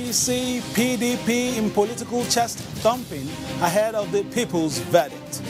APC, PDP in political chest thumping ahead of the people's verdict.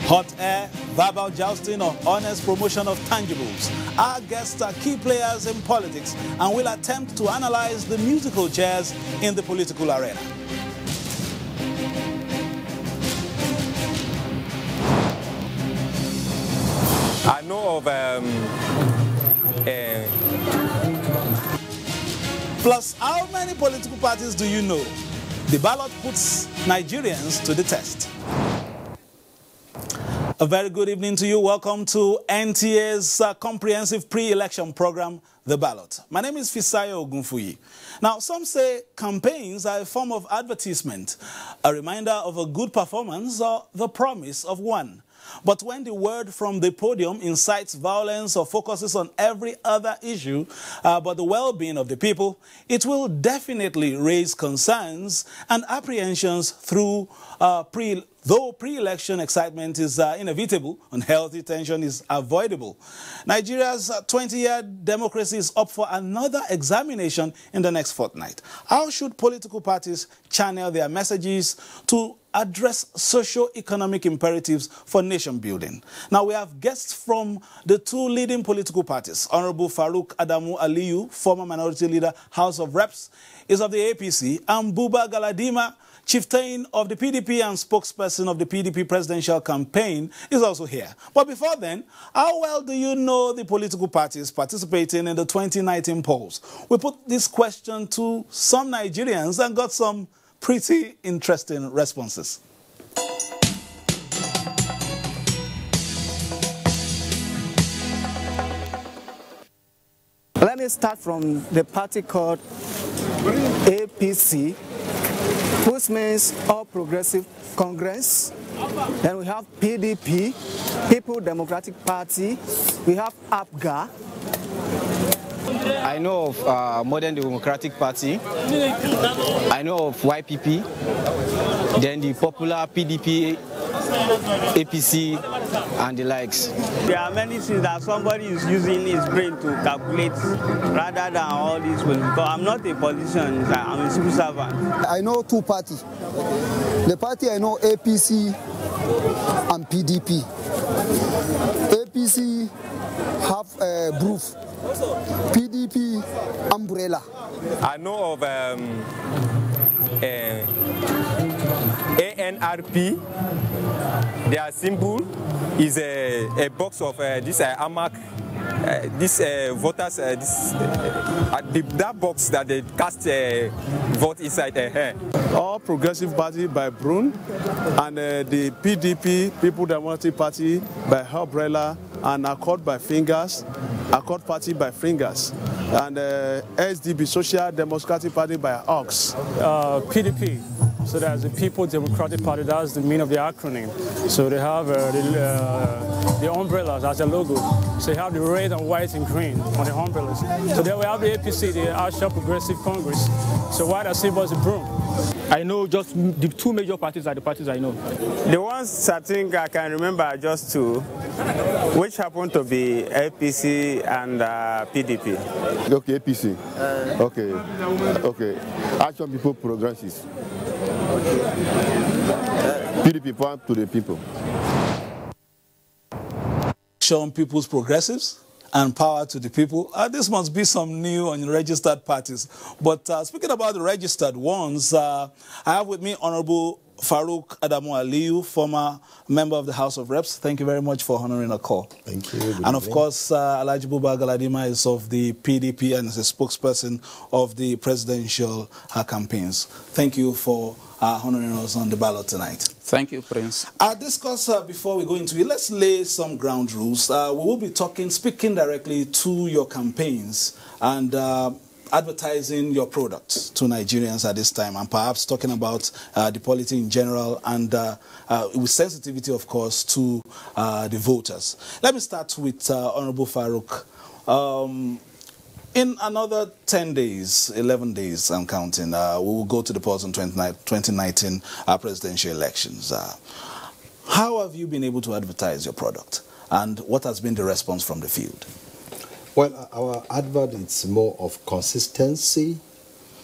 Hot air, verbal jousting, or honest promotion of tangibles. Our guests are key players in politics and will attempt to analyze the musical chairs in the political arena. I know of Plus, how many political parties do you know? The ballot puts Nigerians to the test. A very good evening to you. Welcome to NTA's comprehensive pre-election program, The Ballot. My name is Fisayo Ogunfuyi. Now, some say campaigns are a form of advertisement, a reminder of a good performance or the promise of one. But when the word from the podium incites violence or focuses on every other issue but the well-being of the people, it will definitely raise concerns and apprehensions through Though pre-election excitement is inevitable, unhealthy tension is avoidable. Nigeria's 20-year democracy is up for another examination in the next fortnight. How should political parties channel their messages to address socio-economic imperatives for nation building? Now, we have guests from the two leading political parties. Honorable Farouk Aliyu, former minority leader, House of Reps, is of the APC, and Buba Galadima, chieftain of the PDP and spokesperson of the PDP presidential campaign, is also here. But before then, how well do you know the political parties participating in the 2019 polls? We put this question to some Nigerians and got some pretty interesting responses. Let me start from the party called APC, which means All Progressive Congress. Then we have PDP, People Democratic Party. We have ABGA. I know of Modern Democratic Party. I know of YPP. Then the popular PDP, APC, and the likes. There are many things that somebody is using his brain to calculate rather than all these ways. Because I'm not a politician, I'm a civil servant. I know two parties. The party I know, APC and PDP. APC have a roof. PDP umbrella. I know of ANRP. Their symbol is a box of this AMAC, voters, that box that they cast vote inside a hair. All Progressive Party by Brun, and the PDP, People Democratic Party by Umbrella, and Accord by Fingers, Accord Party by Fingers, and SDP, Social Democratic Party by Ox. PDP. So there's the People Democratic Party, that's the meaning of the acronym. So they have the umbrellas as a logo. So you have the red and white and green on the umbrellas. So then we have the APC, the All Progressive Congress. So white and silver is the broom. I know just the two major parties are the parties I know. The ones I think I can remember are just two, which happen to be APC and PDP. Okay, APC. Okay. Action People Progressives. PDP point to the people. Action People's Progressives and power to the people. This must be some new unregistered parties. But speaking about the registered ones, I have with me Honorable Farouk Aliyu, former member of the House of Reps. Thank you very much for honoring our call. Thank you. And of course, Alhaji Buba Galadima is of the PDP and is a spokesperson of the presidential campaigns. Thank you for honoring us on the ballot tonight. Thank you, Prince. I'll discuss, before we go into it, let's lay some ground rules. We will be speaking directly to your campaigns and advertising your products to Nigerians at this time, and perhaps talking about the polity in general and with sensitivity, of course, to the voters. Let me start with Honorable Farouk. In another 10 days, 11 days, I'm counting, we will go to the polls in 2019 presidential elections. How have you been able to advertise your product, and what has been the response from the field? Well, our advert is more of consistency,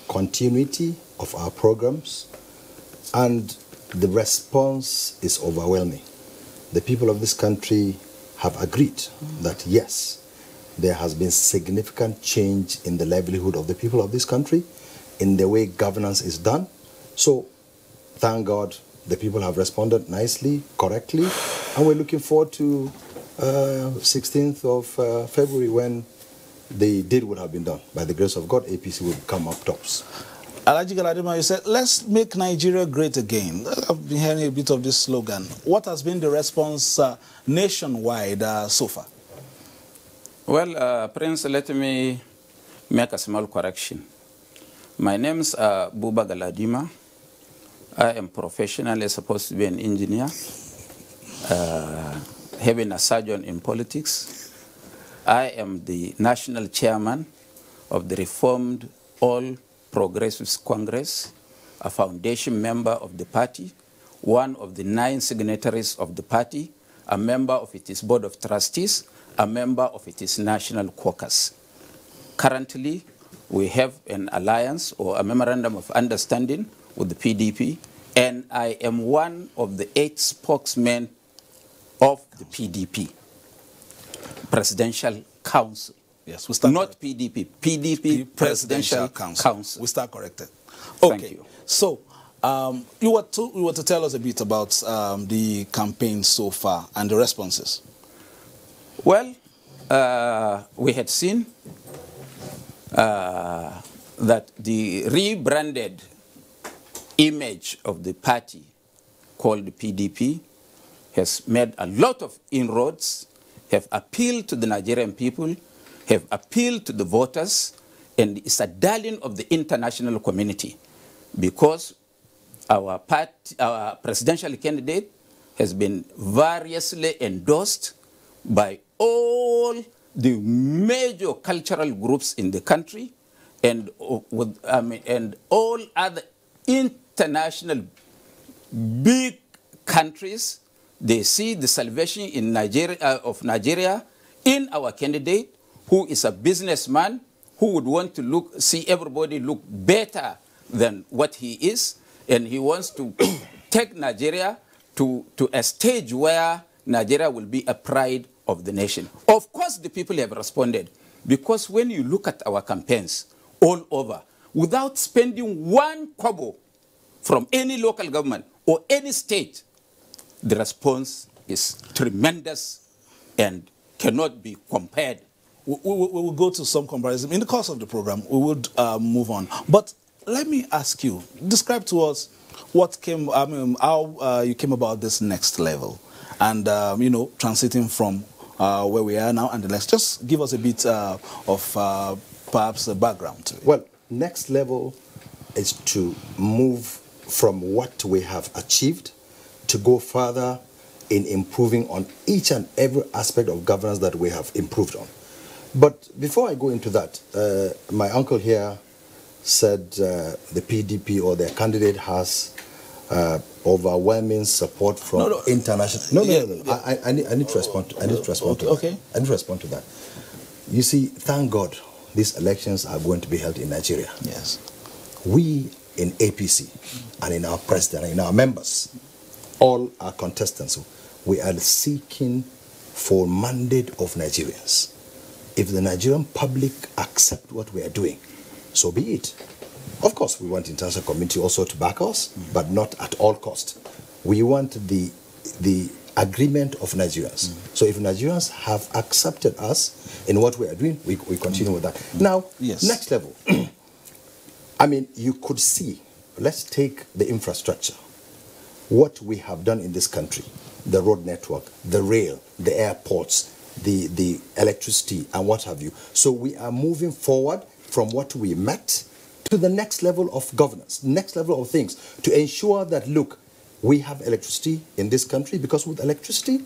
continuity of our programs, and the response is overwhelming. The people of this country have agreed that yes, there has been significant change in the livelihood of the people of this country, in the way governance is done. So, thank God, the people have responded nicely, correctly, and we're looking forward to 16th of February when the deed would have been done. By the grace of God, APC will come up tops. Alhaji Galadima, you said, let's make Nigeria great again. I've been hearing a bit of this slogan. What has been the response nationwide so far? Well, Prince, let me make a small correction. My name is Buba Galadima. I am professionally supposed to be an engineer, having a surgeon in politics. I am the national chairman of the Reformed All Progressives Congress, a foundation member of the party, one of the 9 signatories of the party, a member of its board of trustees, a member of its national caucus. Currently, we have an alliance or a memorandum of understanding with the PDP, and I am one of the 8 spokesmen of the PDP, Presidential Council. Yes, we start not PDP, PDP Presidential Council. We start corrected. Okay. Thank you. So, you were to tell us a bit about the campaign so far and the responses. Well, we had seen that the rebranded image of the party called the PDP has made a lot of inroads, have appealed to the Nigerian people, have appealed to the voters, and is a darling of the international community because our presidential candidate has been variously endorsed by all the major cultural groups in the country and and all other international big countries. They see the salvation in Nigeria in our candidate, who is a businessman who would want to see everybody look better than what he is, and he wants to take Nigeria to a stage where Nigeria will be a pride of the nation. Of course, the people have responded, because when you look at our campaigns all over, without spending 1 kobo from any local government or any state, the response is tremendous and cannot be compared. We will go to some comparison. In the course of the program, we would move on. But let me ask you, describe to us what came, how you came about this next level and, transiting from where we are now and the next. Just give us a bit of perhaps a background to it. Well, next level is to move from what we have achieved to go further in improving on each and every aspect of governance that we have improved on. But before I go into that, my uncle here said the PDP or their candidate has overwhelming support from international. No. I need to respond to. I need to respond to that. Okay. I need to respond to that. You see, thank God, these elections are going to be held in Nigeria. Yes. We in APC and in our president and in our members, all our contestants, we are seeking for mandate of Nigerians. If the Nigerian public accept what we are doing, so be it. Of course, we want the international community also to back us, but not at all cost. We want the agreement of Nigerians. So if Nigerians have accepted us in what we are doing, we continue with that. Now, next level. I mean, you could see, let's take the infrastructure. What we have done in this country, the road network, the rail, the airports, the electricity, and what have you. So we are moving forward from what we met to the next level of governance, next level of things, to ensure that, look, we have electricity in this country, because with electricity,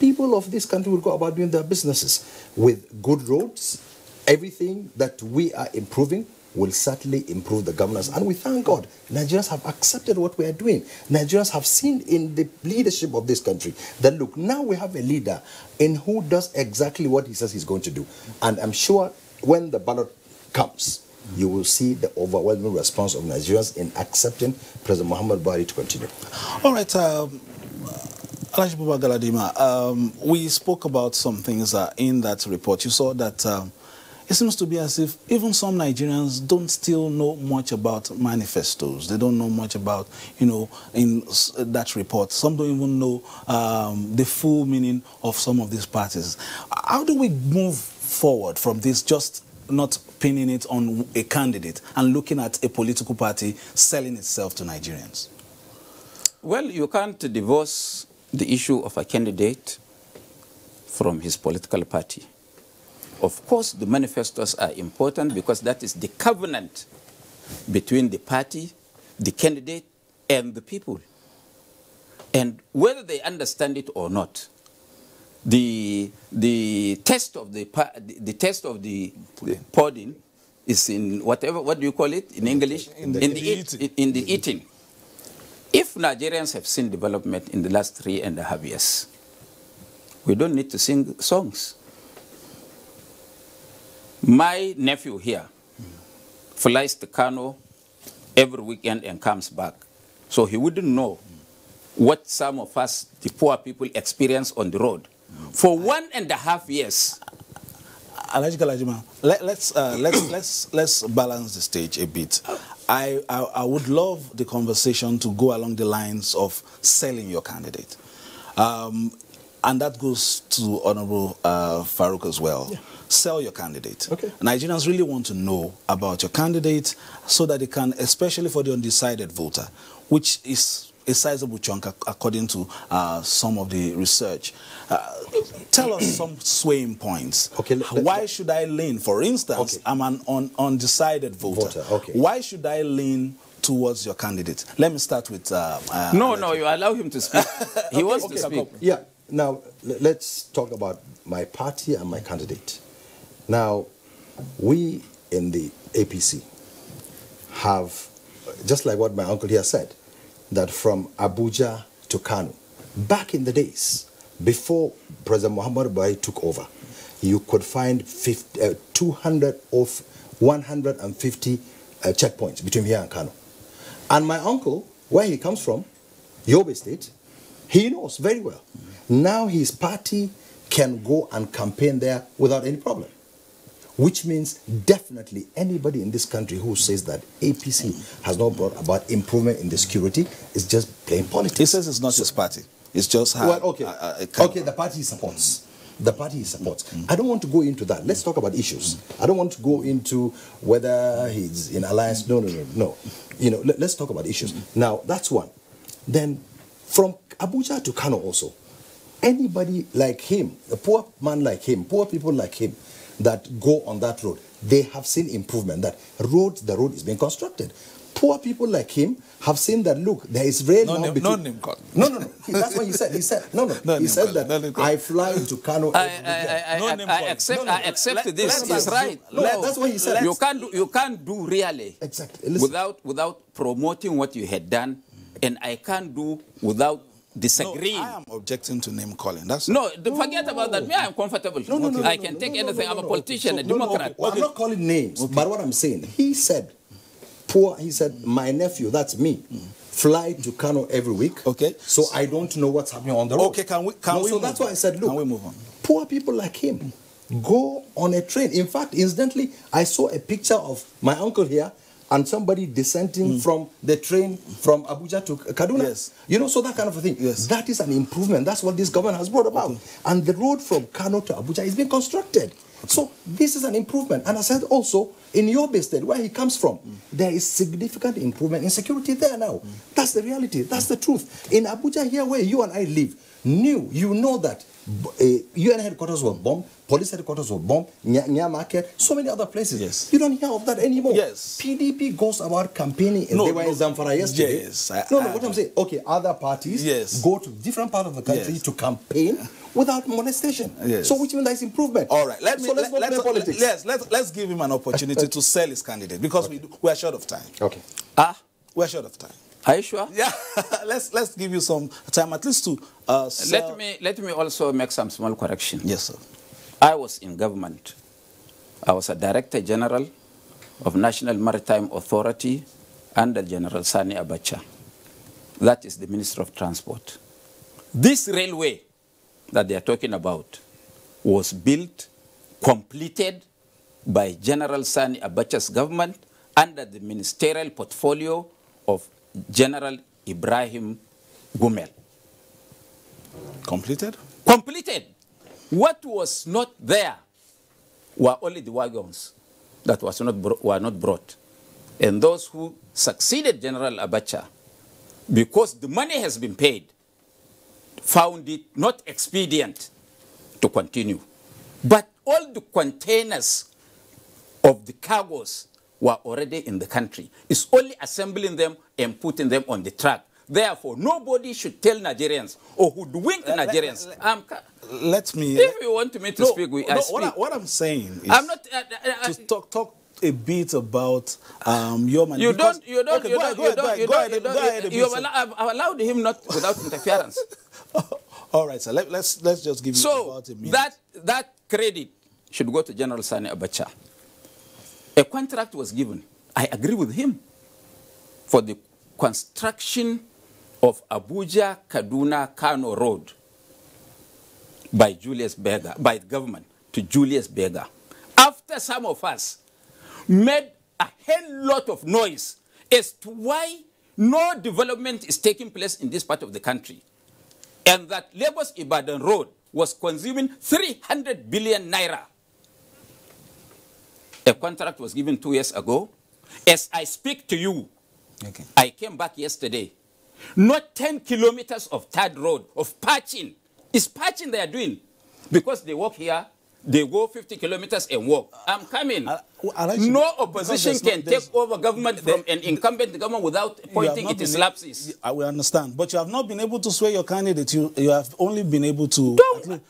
people of this country will go about doing their businesses. With good roads, everything that we are improving, will certainly improve the governance. And we thank God, Nigerians have accepted what we are doing. Nigerians have seen in the leadership of this country that, look, now we have a leader in who does exactly what he says he's going to do. And I'm sure when the ballot comes, you will see the overwhelming response of Nigerians in accepting President Muhammad Buhari to continue. All right, Aliyu Buba Galadima, we spoke about some things in that report. You saw that it seems to be as if even some Nigerians don't still know much about manifestos. They don't know much about, you know, in that report. Some don't even know the full meaning of some of these parties. How do we move forward from this, just not pinning it on a candidate and looking at a political party selling itself to Nigerians? Well, you can't divorce the issue of a candidate from his political party. Of course, the manifestos are important because that is the covenant between the party, the candidate, and the people. And whether they understand it or not, the test of the pudding is in whatever, what do you call it in English? In the eating. If Nigerians have seen development in the last 3.5 years, we don't need to sing songs. My nephew here flies to Kano every weekend and comes back. So he wouldn't know what some of us, the poor people, experience on the road. For 1.5 years. Aliyu Galadima, let's balance the stage a bit. I would love the conversation to go along the lines of selling your candidate. And that goes to Honorable Farouk as well. Yeah. Sell your candidate. Okay. Nigerians really want to know about your candidate so that they can, especially for the undecided voter, which is a sizable chunk according to some of the research. Tell us some swaying points. Okay, why should I lean? For instance, I'm an undecided voter. Okay. Why should I lean towards your candidate? Let me start with... No, you allow him to speak. He wants to speak. Yeah. Now, let's talk about my party and my candidate. Now, we in the APC have, just like what my uncle here said, that from Abuja to Kano, back in the days, before President Muhammad Buhari took over, you could find 150 checkpoints between here and Kano. And my uncle, where he comes from, Yobe State, he knows very well. Now his party can go and campaign there without any problem. Which means definitely anybody in this country who says that APC has not brought about improvement in the security is just plain politics. He says it's not his party. It's just how... Well, okay, the party supports. The party supports. I don't want to go into that. Let's talk about issues. I don't want to go into whether he's in alliance. No. You know, let's talk about issues. Now, that's one. Then, from Abuja to Kano also, anybody like him, a poor man like him, poor people like him, that go on that road, they have seen improvement. That the road is being constructed. Poor people like him have seen that, look, there is rail now between... No. That's what he said. He said, he said that I fly into Kano. I accept this. He's right. No, that's what he said. You can't do really without promoting what you had done, and I can't do without disagreeing. No, I am objecting to name calling. Forget about that. Me, I am comfortable. I can take anything. I'm a politician, a Democrat. Well, I'm not calling names, but what I'm saying, he said, my nephew, that's me, fly to Kano every week. Okay. So I don't know what's happening on the road. Okay, can we so that's why I said, look, can we move on? Poor people like him go on a train. In fact, incidentally, I saw a picture of my uncle here and somebody descending from the train from Abuja to Kaduna. Yes. You know, so that kind of a thing. Yes. That is an improvement. That's what this government has brought about. Okay. And the road from Kano to Abuja is being constructed. Okay. So this is an improvement. And I said also, in Yobe State, where he comes from, there is significant improvement in security there now. That's the reality. That's the truth. In Abuja here, where you and I live, you know that UN headquarters were bombed, police headquarters were bombed, Nya Market, so many other places. Yes. You don't hear of that anymore. Yes. PDP goes about campaigning. No, they were in Zamfara yesterday. Yes. What I'm saying, okay, other parties go to different parts of the country to campaign without molestation. Yes. So which means there's improvement. All right, let's give him an opportunity to sell his candidate because we are short of time. Okay. We're short of time. Are you sure? Yeah. let's give you some time at least to sell. Let me also make some small correction. Yes, sir. I was in government. I was a Director General of National Maritime Authority under General Sani Abacha. That is the Minister of Transport. This railway that they are talking about was built, completed by General Sani Abacha's government under the ministerial portfolio of General Ibrahim Gumel. Completed? Completed. What was not there were only the wagons that were not brought. And those who succeeded General Abacha, because the money has been paid, found it not expedient to continue. But all the containers of the cargoes were already in the country. It's only assembling them and putting them on the track. Therefore, nobody should tell Nigerians or hoodwink Nigerians. If you want me to speak, I speak. What I'm saying is I'm not, to talk a bit about your money. You have allowed him not without interference. All right, sir. Let's just give you about a minute. That credit should go to General Sani Abacha. A contract was given. I agree with him for the construction of Abuja, Kaduna, Kano Road by Julius Berger, by the government to Julius Berger. After some of us made a hell lot of noise as to why no development is taking place in this part of the country, and that Lagos-Ibadan Road was consuming 300 billion naira. A contract was given 2 years ago. As I speak to you, I came back yesterday. Not 10 kilometers of third road, of patching. It's patching they are doing. Because they walk here, they go 50 kilometers and walk. I'm coming. No opposition can take over government from an incumbent government without pointing its lapses. I will understand. But you have not been able to sway your candidate. You have only been able to...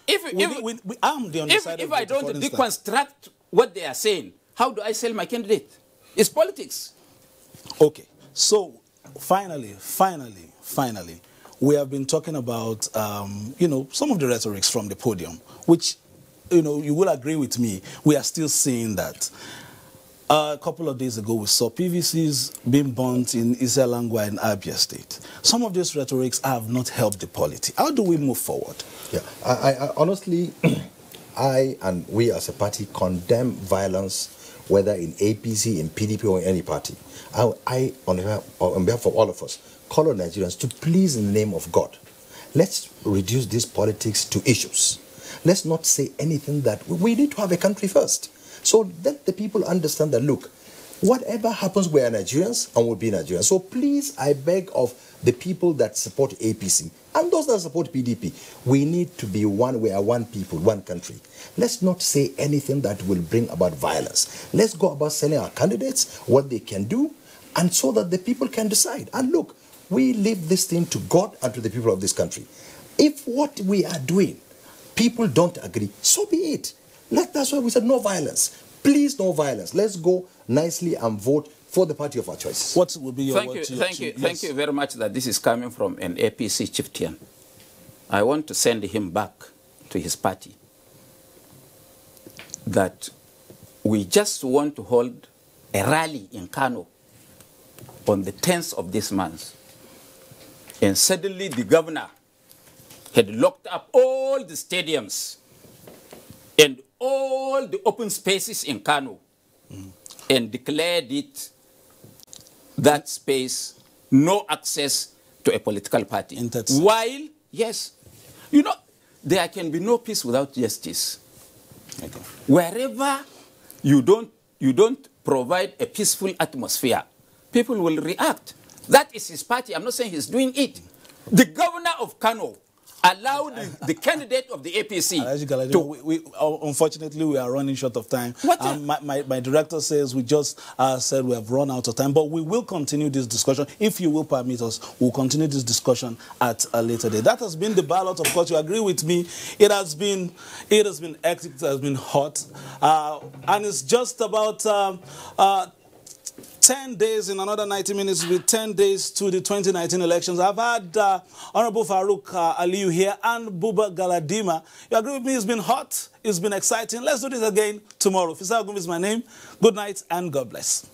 If I don't deconstruct what they are saying, how do I sell my candidate? It's politics. Okay. So, finally, we have been talking about, some of the rhetorics from the podium, which, you will agree with me, we are still seeing that. A couple of days ago, we saw PVCs being burnt in Iselangwa and Abia State. Some of these rhetorics have not helped the polity. How do we move forward? Yeah, I honestly, I and we as a party condemn violence, whether in APC, in PDP, or in any party. I on behalf of all of us, call on Nigerians to please, in the name of God, let's reduce this politics to issues. Let's not say anything that we need to have a country first. So let the people understand that, look, whatever happens, we are Nigerians and we'll be Nigerians. So please, I beg of the people that support APC and those that support PDP, we need to be one. We are one people, one country. Let's not say anything that will bring about violence. Let's go about selling our candidates, what they can do, and so that the people can decide. And look, we leave this thing to God and to the people of this country. If what we are doing, people don't agree, so be it. That's why we said no violence. Please, no violence. Let's go nicely and vote for the party of our choice. What will be your Thank you very much that this is coming from an APC chieftain. I want to send him back to his party. That we just want to hold a rally in Kano on the 10th of this month. And suddenly the governor had locked up all the stadiums and all the open spaces in Kano and declared it, that space, no access to a political party. While, yes, there can be no peace without justice. Okay. Wherever you don't provide a peaceful atmosphere, people will react. That is his party. I'm not saying he's doing it. The governor of Kano allow the candidate of the APC unfortunately, we are running short of time. My director says we just said we have run out of time, but we will continue this discussion. If you will permit us, we'll continue this discussion at a later date. That has been the ballot. Of course, you agree with me. It has been hectic, it has been hot, and it's just about 10 days, in another 90 minutes, with 10 days to the 2019 elections. I've had Honorable Farouk Aliyu here and Buba Galadima. You agree with me? It's been hot. It's been exciting. Let's do this again tomorrow. Fisayo Ogunfi is my name. Good night and God bless.